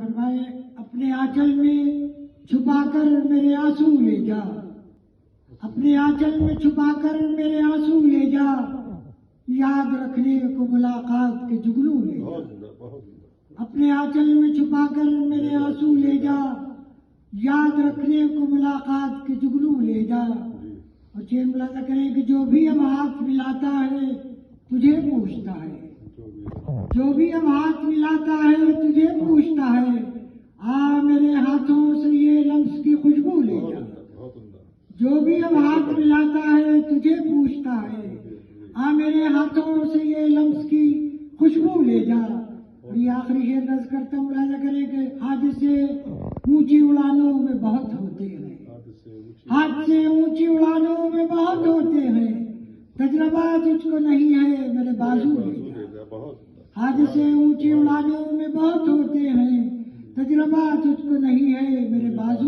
فرمائے اپنے آنچل میں چھپا کر میرے آنسو لے جا، اپنے آنچل میں چھپا کر میرے آنسو لے جا، یاد رکھنے کو ملاقات کے جگنو لے جا، اپنے آنچل میں چھپا کر میرے آنسو لے جا، یاد رکھنے کو ملاقات کے جگنو لے جا۔ اور چین ملازہ کریں کہ جو بھی اب ہاتھ ملاتا ہے تجھے پوچھتا ہے، جو بھی اب ہاتھ ملاتا ہے تجھے پوچھتا ہے، آ میرے ہاتھوں سے یہ لمس کی خوشبو لے جا، جو بھی اب ہاتھ ملاتا ہے تجھے پوچھتا ہے، آ میرے ہاتھوں سے یہ لمس کی خوشبو لے جا۔ اور یہ آخری شعر نظر کرتا ہوں، ملاحظہ کریں کہ حادثے اونچی اڑانوں میں بہت ہوتے ہیں، حادثے اونچی اڑانوں میں بہت ہوتے ہیں، تجربہ تجھ کو نہیں ہے میرے بازو لے جا، حادثے اونچی اڑانوں میں بہت ہوتے ہیں، تجربہ تجھ کو نہیں ہے میرے بازو